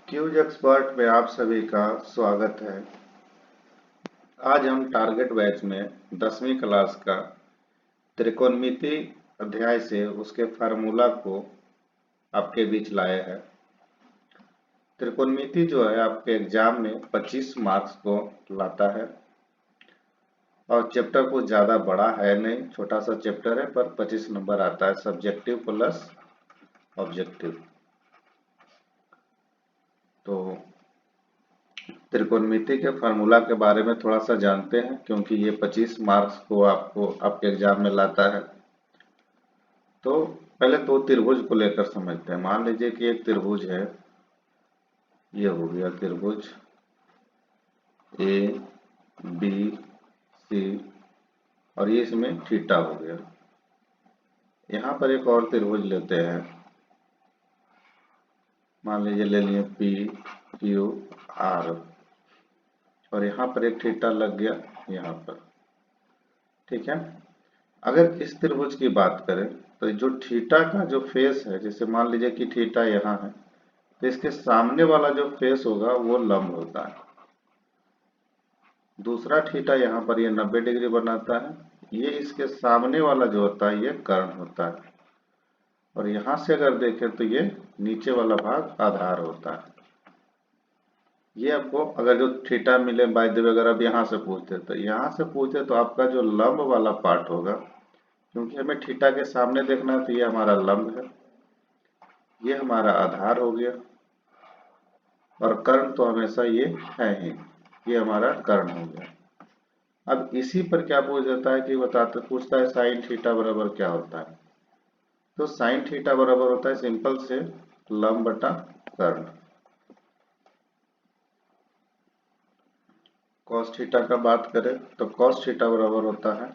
Cues expert में आप सभी का स्वागत है। आज हम टारगेट बैच में 10वीं क्लास का त्रिकोणमिति अध्याय से उसके फार्मूला को आपके बीच लाए हैं। त्रिकोणमिति जो है आपके एग्जाम में 25 मार्क्स को लाता है और चैप्टर कुछ ज़्यादा बड़ा है नहीं, छोटा सा चैप्टर है, पर 25 नंबर आता है, सब्जेक्टिव प्लस ऑब्जेक्टिव। तो त्रिकोणमिति के फार्मूला के बारे में थोड़ा सा जानते हैं, क्योंकि ये 25 मार्क्स को आपको आपके एग्जाम में लाता है। तो पहले तो त्रिभुज को लेकर समझते हैं। मान लीजिए कि एक त्रिभुज है, ये हो गया त्रिभुज ए बी सी और ये इसमें थीटा हो गया। यहाँ पर एक और त्रिभुज लेते हैं, मान लीजिए ले लिए पी क्यू आर और यहाँ पर एक थीटा लग गया यहाँ पर। ठीक है, अगर इस त्रिभुज की बात करें तो जो थीटा का जो फेस है, जैसे मान लीजिए कि थीटा यहाँ है, तो इसके सामने वाला जो फेस होगा वो लंब होता है। दूसरा थीटा यहाँ पर ये 90 डिग्री बनाता है, ये इसके सामने वाला जो होता है ये कर्ण होता है। और यहाँ से अगर देखें तो ये नीचे वाला भाग आधार होता है। ये आपको अगर जो थीटा मिले बाय द वे, अगर आप यहाँ से पूछते तो यहाँ से पूछते तो आपका जो लंब वाला पार्ट होगा, क्योंकि हमें थीटा के सामने देखना है, तो ये हमारा लंब है, ये हमारा आधार हो गया और कर्ण तो हमेशा ये है ही, ये हमारा कर्ण हो गया। अब इसी पर क्या पूछ देता है कि पूछता है साइन थीटा बराबर क्या होता है। तो साइन थीटा बराबर होता है सिंपल से लंब बटा कर्ण। कॉस थीटा का बात करें तो कॉस थीटा बराबर होता है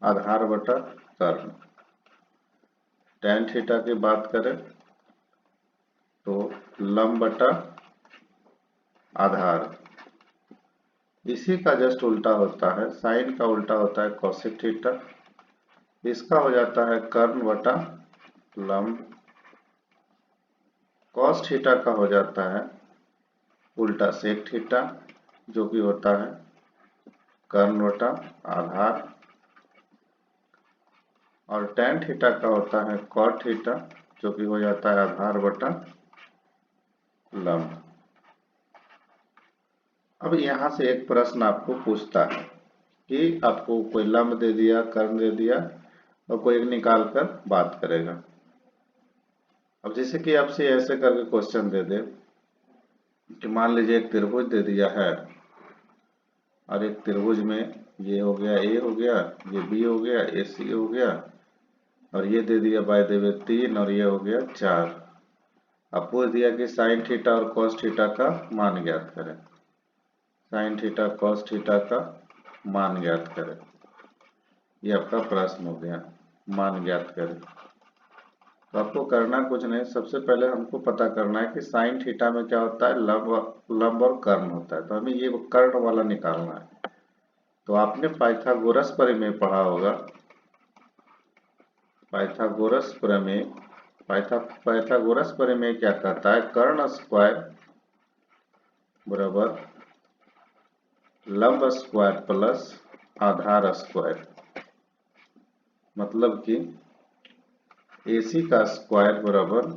आधार बटा कर्ण। टैन थीटा की बात करें तो लंब बटा आधार। इसी का जस्ट उल्टा होता है, साइन का उल्टा होता है कॉसेक थीटा, इसका हो जाता है कर्ण बटा लंब। कॉस थीटा का हो जाता है उल्टा सेक थीटा, जो कि होता है कर्ण बटा आधार। और टैन थीटा का होता है कॉट थीटा, जो कि हो जाता है आधार बटा लंब। अब यहाँ से एक प्रश्न आपको पूछता है कि आपको कोई लंब दे दिया, कर्ण दे दिया और कोई एक निकाल कर बात करेगा। अब जैसे कि आपसे ऐसे करके क्वेश्चन दे दे कि मान लीजिए एक त्रिभुज दे दिया है और एक त्रिभुज में ये हो गया ए हो गया, ये बी हो गया, ए सी हो गया और ये दे दिया बाय द वे 3 और ये हो गया 4। अब पूछ दिया कि साइन थीटा और कॉस थीटा का मान ज्ञात करें। साइन थीटा कॉस थीटा का मान ज्ञात करें, ये आपका प्रश्न हो गया, मान ज्ञात करें। तो आपको करना कुछ नहीं, सबसे पहले हमको पता करना है कि साइन थीटा में क्या होता है, लंब और कर्ण होता है। तो हमें ये कर्ण वाला निकालना है। तो आपने पाइथागोरस प्रमेय पढ़ा होगा, पाइथागोरस प्रमेय। पाइथागोरस प्रमेय क्या कहता है, कर्ण स्क्वायर बराबर लंब स्क्वायर प्लस आधार स्क्वायर। मतलब कि AC का स्क्वायर बराबर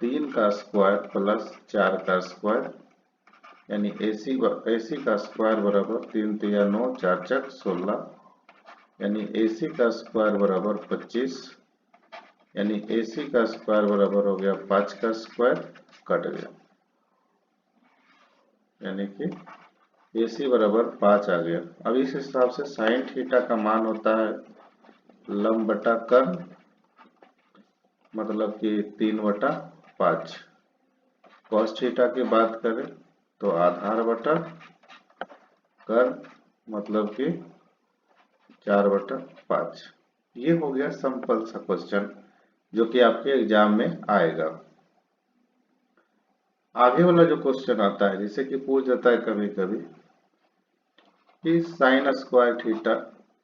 3 का स्क्वायर प्लस 4 का स्क्वायर, यानी AC का स्क्वायर बराबर 3 तिया 9, 4 चक 16, यानी AC का स्क्वायर बराबर 25, यानी AC का स्क्वायर बराबर हो गया 5 का स्क्वायर कट गया, यानी कि AC बराबर 5 आ गया। अब इस हिसाब से साइन थीटा का मान होता है लंब बटा कर्ण, मतलब कि 3/5। कॉस थीटा की बात करें तो आधार बटा कर्ण, मतलब कि 4/5। ये हो गया सिंपल सा क्वेश्चन जो कि आपके एग्जाम में आएगा। आगे वाला जो क्वेश्चन आता है, जैसे कि पूछ देता है कभी कभी कि sign square theta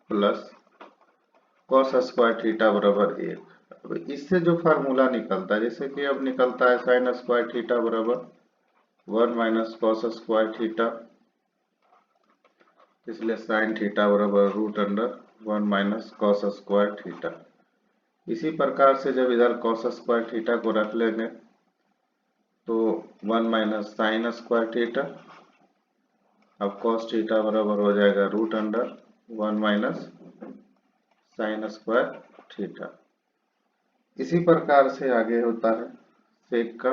plus cos square theta बराबर 1। अब इससे जो फार्मूला निकलता है, जैसे कि अब निकलता है साइन स्क्वायर थीटा बराबर 1 माइनस कॉस स्क्वायर थीटा, इसलिए साइन थीटा बराबर root under 1 minus cos square theta. इसी प्रकार से जब इधर कॉस स्क्वायर थीटा को रख लेंगे तो 1 माइनस साइन स्क्वायर थीटा, अब कॉस थीटा बराबर हो जाएगा root under 1 minus sine square theta. इसी प्रकार से आगे होता है sec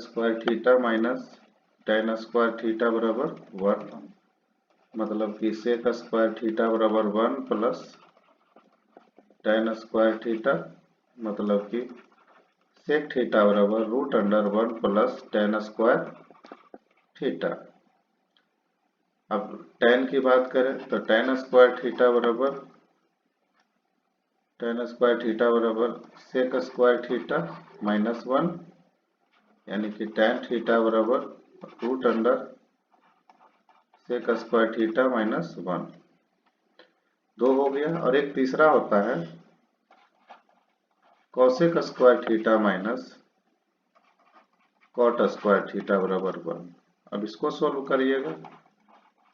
square theta minus tan square theta बराबर 1, मतलब कि सेक स्क्वायर थीटा बराबर 1 प्लस टेन स्क्वायर थीटा, मतलब कि सेक थीटा बराबर root under 1 plus tan square theta. अब टेन की बात करें तो टेन स्क्वायर थीटा बराबर सेक स्क्वायर थीटा माइनस 1, यानी कि टेन थीटा बराबर root under sec square theta minus 1, 2 हो गया। और एक तीसरा होता है cosec square theta minus cot square theta बराबर 1। अब इसको सोल्व करिएगा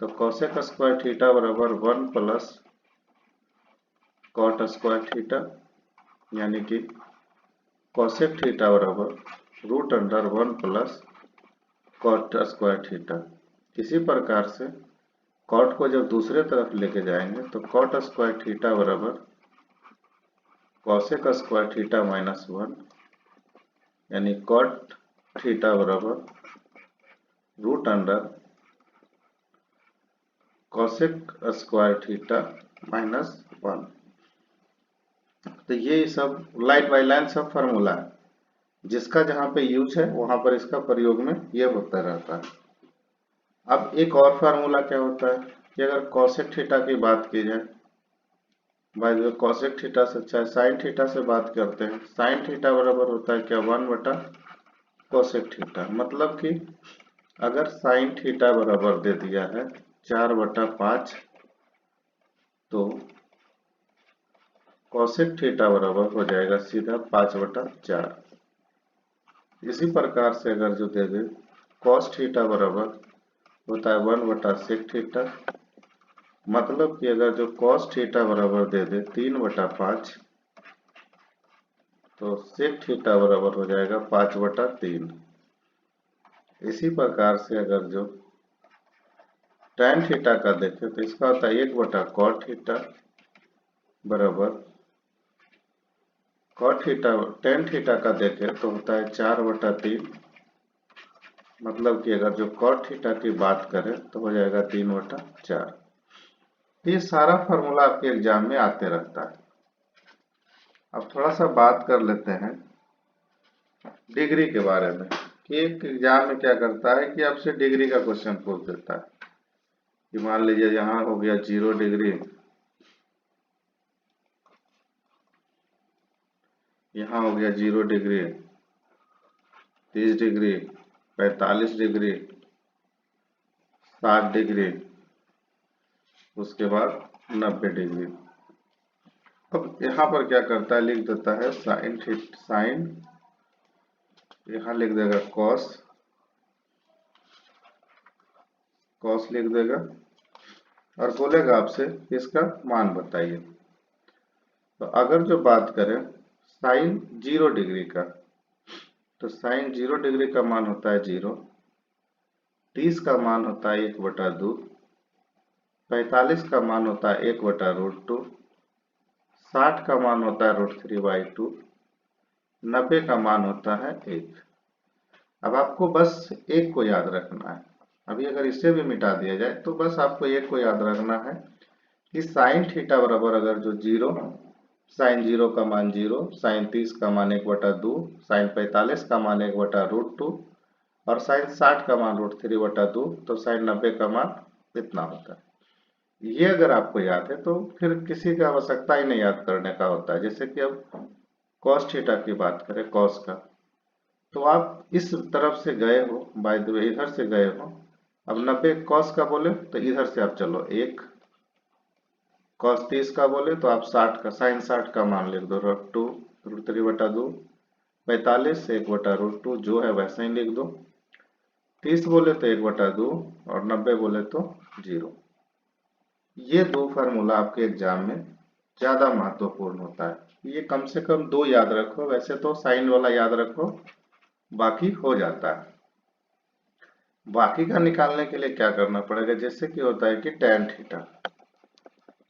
तो कॉसेक स्क्वायर थीटा बराबर 1 प्लस कॉट स्क्वायर थीटा, यानी कि कॉसेक थीटा बराबर root under 1 plus cot square theta. इसी प्रकार से कॉट को जब दूसरे तरफ लेके जाएंगे तो कॉट स्क्वायर थीटा बराबर कॉसेक स्क्वायर थीटा माइनस 1, यानी कॉट थीटा बराबर root under cosec square theta minus 1। तो ये सब लाइन बाय लाइन सब फार्मूला है, जिसका जहां पे यूज है वहां पर इसका प्रयोग में ये होता रहता है। अब एक और फार्मूला क्या होता है कि अगर कॉसेक थीटा की बात की जाए, by the way cosec theta से अच्छा है साइन थीटा से बात करते हैं। साइन थीटा बराबर होता है क्या 1 बटा कॉसेक थीटा, मतलब कि अगर साइन थीटा बराबर दे दिया है 4 बटा 5 तो कॉसेक थीटा बराबर हो जाएगा सीधा 5 बटा 4। इसी प्रकार से अगर जो दे दे कॉस थीटा बराबर होता है 1 बटा सेक थीटा, मतलब कि अगर जो कॉस थीटा बराबर दे दे 3 बटा 5 तो सेक थीटा बराबर हो जाएगा 5 बटा 3। इसी प्रकार से अगर जो tan थीटा का देखें तो इसका होता है 1 बटा कॉट थीटा बराबर कॉट थीटा। tan थीटा का देखें तो होता है 4 बटा 3, मतलब कि अगर जो कॉट थीटा की बात करें तो हो जाएगा 3 बटा 4। ये सारा फार्मूला आपके एग्जाम में आते रहता है। अब थोड़ा सा बात कर लेते हैं डिग्री के बारे में कि एक एग्जाम में क्या करता है कि आपसे डिग्री का क्वेश्चन पूछ देता है कि मान लीजिए यहाँ हो गया 0 डिग्री, यहाँ हो गया 0 डिग्री, 30 डिग्री, 45 डिग्री, 60 डिग्री, उसके बाद 90 डिग्री। अब यहाँ पर क्या करता है, लिख देता है साइन, यहाँ लिख देगा कॉस लिख देगा और बोलेगा आपसे इसका मान बताइए। तो अगर जो बात करें साइन 0 डिग्री का, तो साइन 0 डिग्री का मान होता है 0, 30 का मान होता है 1 बटा 2, 45 का मान होता है 1 बटा रूट 2, 60 का मान होता है रूट 3/2, 90 का मान होता है 1। अब आपको बस एक को याद रखना है। अभी अगर इसे भी मिटा दिया जाए तो बस आपको एक को याद रखना है कि साइन थीटा बराबर अगर जो 0, साइन 0 का मान 0, साइन 30 का मान 1 बटा 2, साइन 45 का मान 1 बटा रूट 2 और साइन 60 का मान रूट 3 बटा 2, तो साइन 90 का मान इतना होता है। ये अगर आपको याद है तो फिर किसी का आवश्यकता ही नहीं याद करने का होता है। जैसे कि अब कॉस थीटा की बात करें, कॉस का, तो आप इस तरफ से गए हो, बाय द वे इधर से गए हो, अब 90 कॉस का बोले तो इधर से आप चलो 1 cos 30 का बोले तो आप 60 का sin 60 का मान लिख दो, √2 √3 बटा 2, 45 से 1 बटा √2 जो है वैसे ही लिख दो, 30 बोले तो 1 बटा 2 और 90 बोले तो 0। ये दो फार्मूला आपके एग्जाम में ज्यादा महत्वपूर्ण होता है, ये कम से कम दो याद रखो, वैसे तो साइन वाला याद रखो, बाकी हो जाता है। बाकी का निकालने के लिए क्या करना पड़ेगा, जैसे कि होता है कि tan थीटा,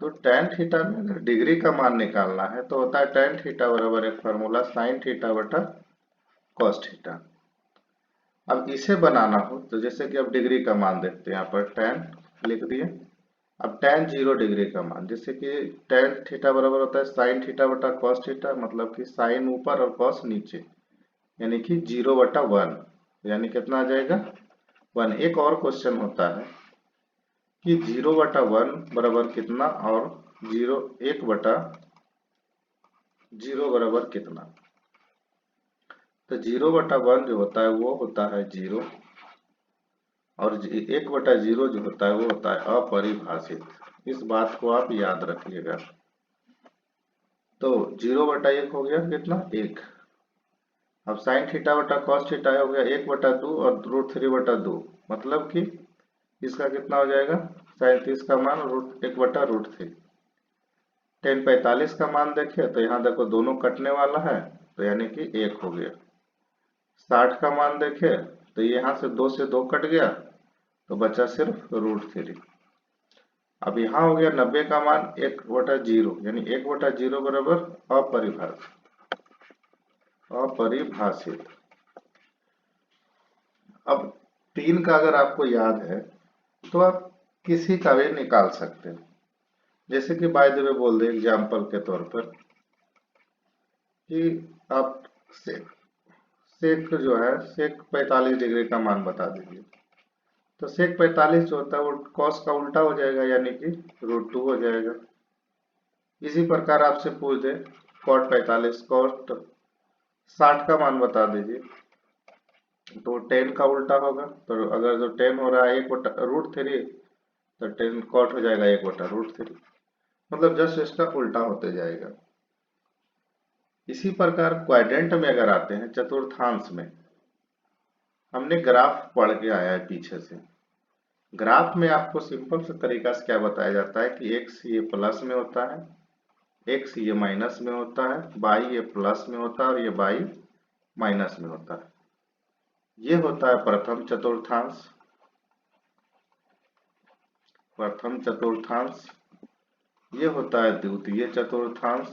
तो tan थीटा में अगर डिग्री का मान निकालना है तो होता है tan थीटा बराबर एक फार्मूला sin थीटा बटा cos थीटा। अब इसे बनाना हो तो जैसे कि अब डिग्री का मान देखते हैं, यहाँ पर tan लिख दिए, अब tan 0 डिग्री का मान, जैसे कि tan थीटा बराबर होता है sin थीटा बटा cos थीटा, मतलब कि sin ऊपर और cos नीचे, यानी कि 0 बटा 1, यानी कितना आ जाएगा 1। एक और क्वेश्चन होता है कि 0 बटा 1 बराबर कितना और 1 बटा 0 बराबर कितना, तो 0 बटा 1 जो होता है वो होता है 0 और 1 बटा 0 जो होता है वो होता है अपरिभाषित। इस बात को आप याद रखिएगा। तो 0 बटा 1 हो गया कितना 1, अब साइन थीटा बटा कॉस थीटा हो गया 1 बटा 2 और √3 बटा 2, मतलब कि इसका कितना हो जाएगा साइन 30 का मान 1 बटा √3। tan 45 का मान देखे तो यहाँ देखो दोनों कटने वाला है, तो यानी कि 1 हो गया। 60 का मान देखे तो यहाँ से 2 से 2 कट गया तो बचा सिर्फ √3। अब यहाँ हो गया 90 का मान 1 बटा 0, यानी 1 बटा 0 बराबर अपरिभाषित। अब 3 का अगर आपको याद है तो आप किसी का भी निकाल सकते हैं, जैसे कि बाय द वे बोल दे एग्जाम्पल के तौर पर कि आप सेक जो है सेक 45 डिग्री का मान बता दीजिए, तो सेक 45 जो होता है वो कॉस का उल्टा हो जाएगा, यानी कि √2 हो जाएगा। इसी प्रकार आपसे पूछ दे कॉट 45, कॉट 60 का मान बता दीजिए, तो 10 का उल्टा होगा, तो अगर जो 10 हो रहा है 1 बटा √3, तो 10 कॉट हो जाएगा 1 बटा √3, मतलब जस्ट इसका उल्टा होते जाएगा। इसी प्रकार क्वाड्रेंट में अगर आते हैं चतुर्थांश में, हमने ग्राफ पढ़ के आया है पीछे से। ग्राफ में आपको सिंपल से तरीका से क्या बताया जाता है कि x ये प्लस में होता है, x ये माइनस में होता है, y ये प्लस में होता है और ये y माइनस में होता है। ये होता है प्रथम चतुर्थांश, ये होता है द्वितीय चतुर्थांश,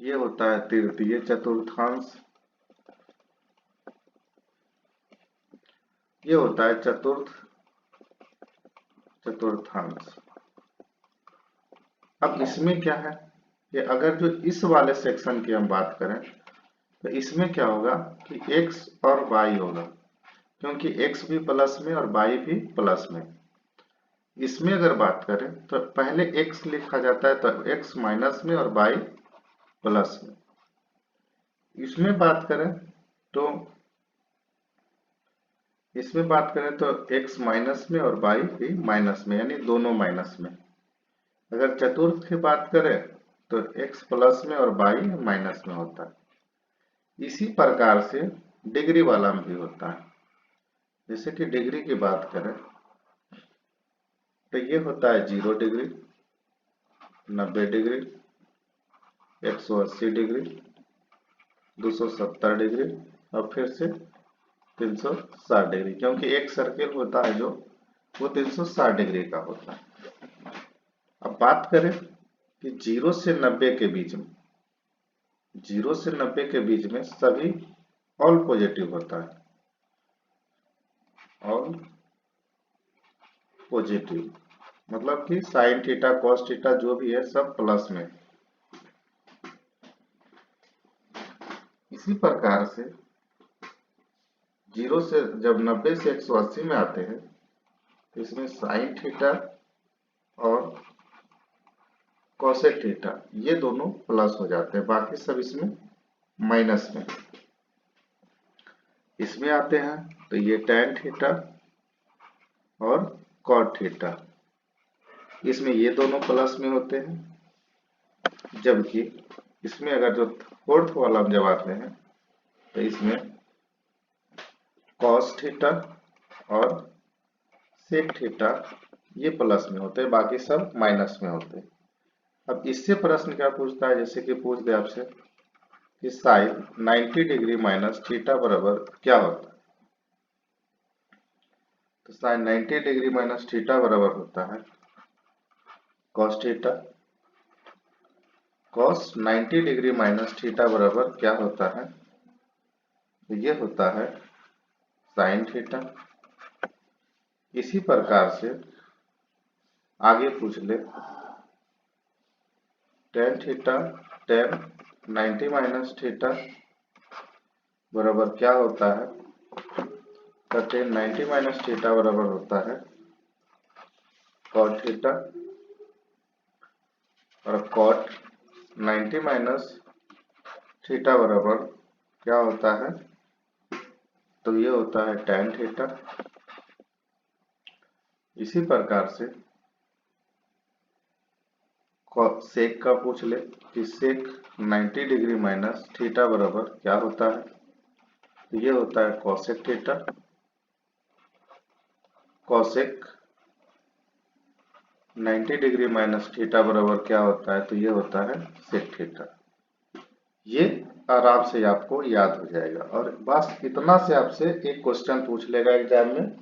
ये होता है तृतीय चतुर्थांश, ये होता है चतुर्थांश। अब इसमें क्या है कि अगर जो इस वाले सेक्शन की हम बात करें तो इसमें क्या होगा कि x और y होगा, क्योंकि x भी प्लस में और y भी प्लस में। इसमें अगर बात करें तो पहले x लिखा जाता है तो x माइनस में और y प्लस में। इसमें बात करें तो x माइनस में और y भी माइनस में, यानी दोनों माइनस में। अगर चतुर्थ की बात करें तो x प्लस में और y माइनस में होता है। इसी प्रकार से डिग्री वाला में भी होता है। जैसे कि डिग्री की बात करें तो ये होता है 0 डिग्री, 90 डिग्री, 180 डिग्री, 270 डिग्री और फिर से 360 डिग्री, क्योंकि एक सर्किल होता है जो वो 360 डिग्री का होता है। अब बात करें कि 0 से 90 के बीच में, 0 से 90 के बीच में सभी ऑल पॉजिटिव होता है, ऑल पॉजिटिव, मतलब कि साइन थीटा कॉस थीटा जो भी है सब प्लस में। इसी प्रकार से 0 से जब 90 से 180 में आते हैं तो इसमें साइन थीटा और कोसेक थीटा ये दोनों प्लस हो जाते हैं, बाकी सब इसमें माइनस में। इसमें आते हैं तो ये tan थीटा और कॉट थीटा। इसमें ये दोनों प्लस में होते हैं, जबकि इसमें अगर जो फोर्थ वाला जब आते हैं तो इसमें कॉस थीटा और सेक थीटा ये प्लस में होते हैं, बाकी सब माइनस में होते हैं। अब इससे प्रश्न क्या पूछता है, जैसे कि पूछ दे आपसे कि साइन 90 डिग्री माइनस थीटा बराबर क्या होता है। तो साइन 90 डिग्री माइनस थीटा बराबर होता है cos theta. Cos 90 degree minus theta बराबर क्या होता है, तो ये होता है साइन थीटा। इसी प्रकार से आगे पूछ ले tan theta, ten 90 minus theta बराबर क्या होता है, तो टेन 90 माइनस थीटा बराबर होता है कॉट थीटा, और कॉट 90 माइनस थीटा बराबर क्या होता है, तो ये होता है टेन थीटा। इसी प्रकार से सेक का पूछ ले कि सेक 90 डिग्री माइनस थीटा बराबर क्या होता है, तो ये होता है cosec theta. Cosec 90 degree minus theta बराबर क्या होता है, तो ये होता है सेक थीटा। ये आराम से आपको याद हो जाएगा, और बस इतना से आपसे एक क्वेश्चन पूछ लेगा एग्जाम में,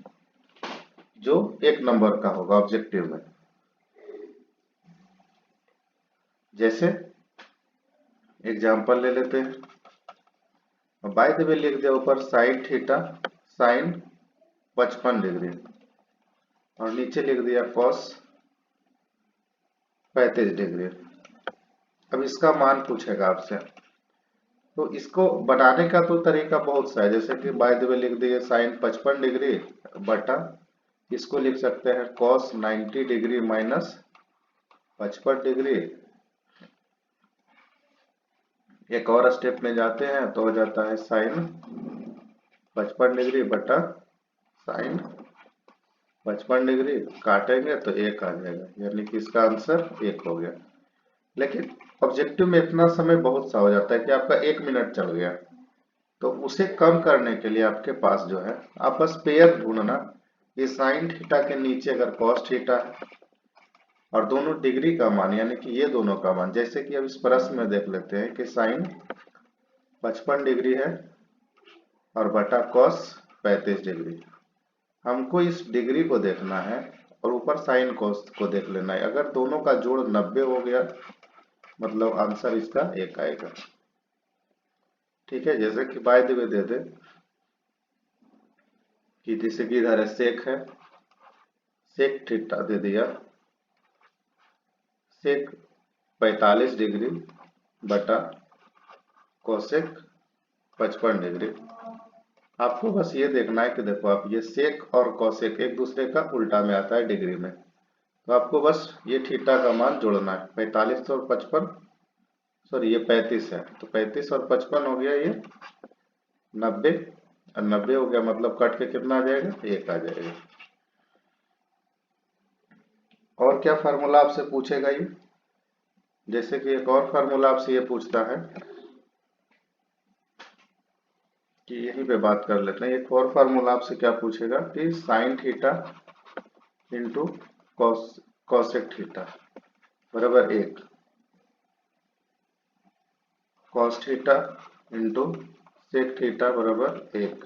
जो 1 नंबर का होगा ऑब्जेक्टिव में। जैसे एग्जाम्पल ले लेते हैं, बाय द वे लिख दिया ऊपर साइन थीटा साइन 55 डिग्री, और नीचे लिख दिया कॉस 35 डिग्री। अब इसका मान पूछेगा आपसे, तो इसको बनाने का तो तरीका बहुत सा है। जैसे कि बाय द वे लिख दिए साइन 55 डिग्री बटा, इसको लिख सकते हैं कॉस 90 डिग्री माइनस 55 डिग्री। एक और स्टेप में जाते हैं तो हो जाता है साइन 55 डिग्री बटा साइन 55 डिग्री, काटेंगे तो 1 आ जाएगा, यानी कि इसका आंसर 1 हो गया। लेकिन ऑब्जेक्टिव में इतना समय बहुत सा हो जाता है कि आपका 1 मिनट चल गया, तो उसे कम करने के लिए आपके पास जो है, आप बस पेयर ढूंढना। ये साइन थीटा के नीचे अगर कॉस थीटा है और दोनों डिग्री का मान, यानी कि ये दोनों का मान, जैसे कि अब इस प्रश्न में देख लेते हैं कि साइन 55 डिग्री है और बटा कॉस 35 डिग्री। हमको इस डिग्री को देखना है और ऊपर साइन कॉस को देख लेना है। अगर दोनों का जोड़ 90 हो गया, मतलब आंसर इसका 1 आएगा। ठीक है, जैसे कि बाय द वे दे दे कि जैसे कि इधर सेक है, सेक थीटा दे दिया, सेक 45 डिग्री बटा कोसेक 55 डिग्री। आपको बस ये देखना है कि देखो, आप ये सेक और कोसेक एक दूसरे का उल्टा में आता है डिग्री में, तो आपको बस ये थीटा का मान जोड़ना है। 45 और 55, सॉरी ये 35 है, तो 35 और 55 हो गया ये 90, और 90 हो गया, मतलब कट के कितना आ जाएगा, 1 आ जाएगा। और क्या फार्मूला आपसे पूछेगा ये, जैसे कि एक और फार्मूला आपसे ये पूछता है कि यहीं पे बात कर लेते हैं। एक और फार्मूला आपसे क्या पूछेगा कि sine theta into cosec theta बराबर 1, cos theta into sec theta बराबर 1,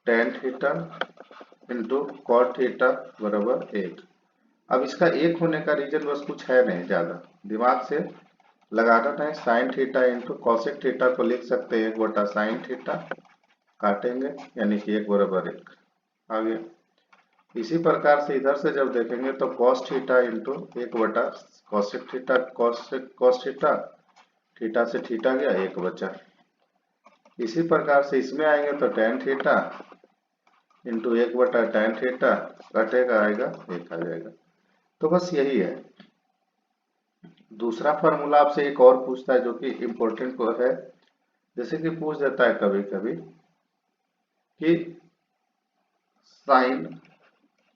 tan theta into cot theta बराबर 1। अब इसका 1 होने का रीजन बस कुछ है नहीं, ज्यादा दिमाग से लगाना नहीं। Sign theta into cosec theta को लिख सकते हैं 1 बटा साइन थीटा, काटेंगे यानी कि 1 बराबर 1 आ गया। इसी प्रकार से इधर से जब देखेंगे तो कॉस थीटा इंटू 1 बटा cosec theta, cos theta, theta से थीटा गया 1 बचा। इसी प्रकार से इसमें आएंगे तो टेन थीटा इंटू 1 बटा टेन थीटा, कटेगा आएगा 1 आ जाएगा। तो बस यही है। दूसरा फार्मूला आपसे एक और पूछता है जो कि इम्पोर्टेंट है, जैसे कि पूछ देता है कभी कभी कि साइन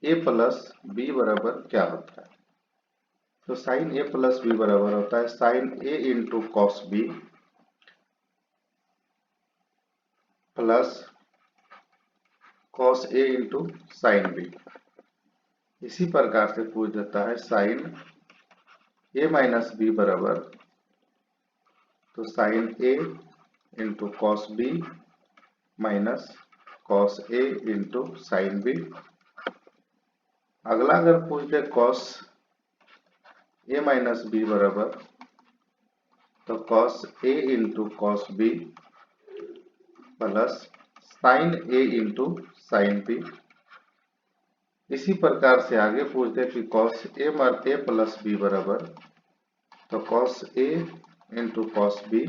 ए प्लस बी बराबर क्या होता है। तो साइन ए प्लस बी बराबर होता है sine A into cos B plus cos A into sine B. इसी प्रकार से पूछ देता है साइन ए माइनस बी बराबर, तो sine A into cos B minus cos A into sine B. अगला अगर पूछ दे कॉस ए माइनस बी बराबर, तो cos A into cos B plus sine A into sine B. इसी प्रकार से आगे पूछ दे कि कॉस ए प्लस बी बराबर, तो cos A into cos B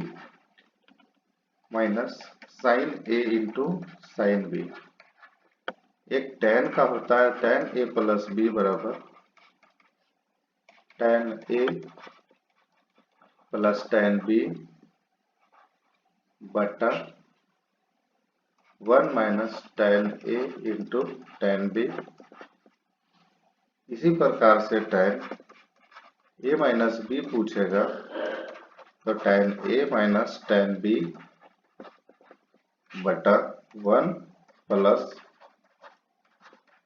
minus sine A into sine B. एक tan का होता है tan ए प्लस बी बराबर tan A plus tan B बटा 1 minus tan A into tan B. इसी प्रकार से tan ए माइनस बी पूछेगा, तो tan ए माइनस tan बी बटा 1 plus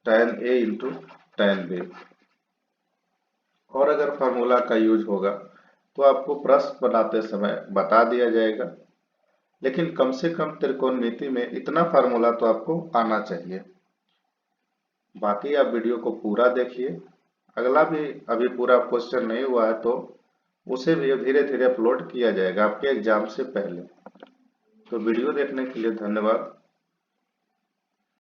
tan A into tan B. और अगर फार्मूला का यूज होगा तो आपको प्रश्न बनाते समय बता दिया जाएगा, लेकिन कम से कम त्रिकोणमिति में इतना फार्मूला तो आपको आना चाहिए। बाकी आप वीडियो को पूरा देखिए, अगला भी अभी पूरा क्वेश्चन नहीं हुआ है तो उसे भी धीरे धीरे अपलोड किया जाएगा आपके एग्जाम से पहले। तो वीडियो देखने के लिए धन्यवाद।